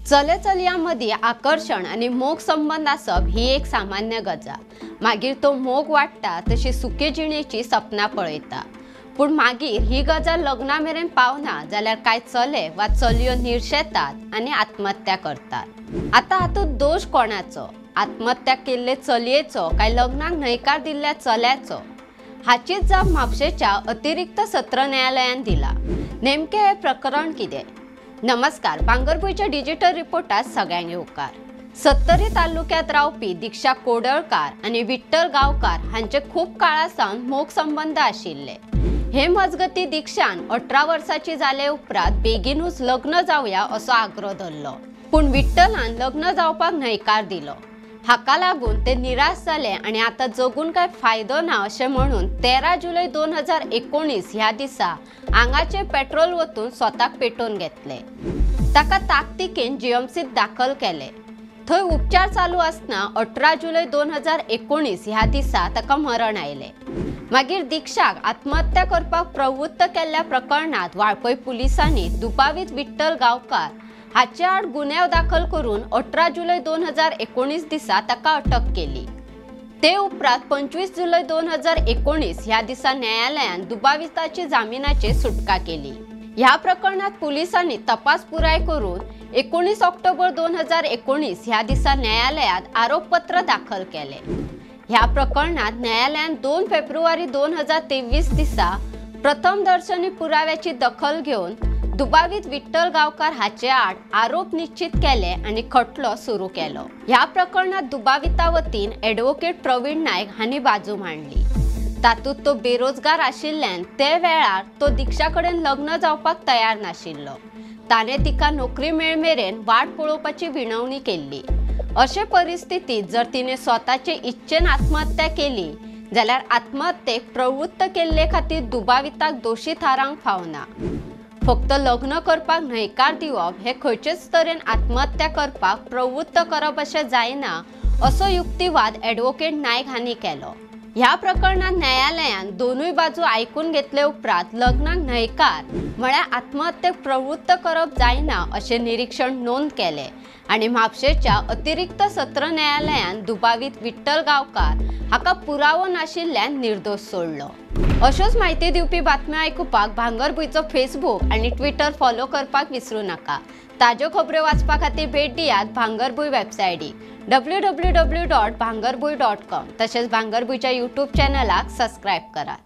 चले चलयांमध्ये आकर्षण आणि मोग संबंध आसप ही एक सामान्य गजाल। मागीर तो मोग वाटता तशी सुखी जिणेची सपना पळयता। पण मागीर ही गजाल लग्ना मेरेन पावना जाल्यार काय चले वा चलयो निरशेतात आणि आत्महत्या करतात। आता हातूंत दोष कोणाचो? आत्महत्या केल्ले चलयेचो काय लग्नाक न्हयकार दिल्ल्या चल्याचो? हाचीच जाप म्हापशेच्या अतिरिक्त सत्र न्यायालयान दिला। नेमके हे प्रकरण कितें? नमस्कार, भांगरभूंयच्या डिजिटल रिपोर्टात सगळ्यांक येवकार। सत्तरी तालुक्यात रावपी दीक्षा कोडळकार आणि विठ्ठल गांवकार हांचे खूप काळासावन मोग संबंध आशिल्ले। हे मजगती दीक्षान 18 वर्साची जाले उपरांत बेगीनूच लग्न जावया असो आग्रह धरलो, पण विठ्ठलान लग्न जावपाक न्हयकार दिलो। हाका लागून ते निराश जाले आणि आता जगून काय फायदो ना अशें म्हणून 13 जुलै 2019 ह्या दिसा आंगाचे पेट्रोल वतून स्वताक पेटोवन घेतले। ताका ताकतिकेन जीएमसीत दाखल केले। थंय उपचार चालू आसतना 18 जुलै 2019 ह्या दिसा ताका मरण आयले। मागीर दीक्षाक आत्महत्या करपाक प्रवृत्त केल्ल्या प्रकरणात वाळपय पुलिसांनी दुबावीत विठ्ठल गांवकार हाचे आड गुन्यांव दाखल करून 18 जुलै 2019 दिसा ताका अटक केली। ते उपरांत 25 जुलै 2019 ह्या दिसा न्यायालयान दुबाविताची जामिनाचेर सुटका केली। ह्या प्रकरणात पुलिसांनी तपास पुराय करून 19 ऑक्टोबर 2019 ह्या दिसा न्यायालयात आरोपपत्र दाखल केले। ह्या प्रकरणात न्यायालयान 2 फेब्रुवारी 2023 दिसा प्रथम दर्शनी पुराव्याची दखल घेऊन दुबावीत विठ्ठल गांवकार हाचे आड आरोप निश्चित केले आणि खटलो सुरू केलो। ह्या प्रकरणात दुबाविता वतीन ॲडव्होकेट प्रवीण नायक हांणी बाजू मांडली। तातूंत तो बेरोजगार आशिल्ल्यान ते वेळार तो दीक्षा कडेन लग्न जावपाक तयार नाशिल्लो। ताणें तिका नोकरी मेळमेरेन वाट पळोवपाची विनवणी केल्ली। अशे परिस्थितीत जर तिने स्वताचे इच्छेन आत्महत्या केली जाल्यार आत्महत्येक प्रवृत्त केल्ले खातीर दुबाविताक दोशी थारावंक फावना। फक्त लग्न करपाक न्हयकार दिवप हे खंयचेच तरेन आत्महत्या करपाक प्रवृत्त करप अशें जायना असो युक्तिवाद ॲडव्होकेट नायक हांणी केलो। ह्या प्रकरणात न्यायालयान दोनूय बाजू आयकून घेतले उपरांत लग्नाक न्हयकार म्हळ्यार आत्महत्येक प्रवृत्त करप जायना अशें निरीक्षण नोंद केले आणि म्हापशेच्या अतिरिक्त सत्र न्यायालयान दुबावीत विठ्ठल गांवकार हाका पुरावो नाशिल्ल्यान निर्दोष सोडलो। अश्योच म्हायती दिवपी बातम्यो आयकुपाक भांगरभूंयचो फेसबूक आणि ट्विटर फॉलो करपाक विसरू नका। ताज्यो खबरो वाचपा खातीर भेट दियात भांगरभूंय वेबसायटीक www.bhangarbuy.com। तशेंच भांगरभूंयच्या यूट्यूब चॅनलाक सबस्क्रायब करात।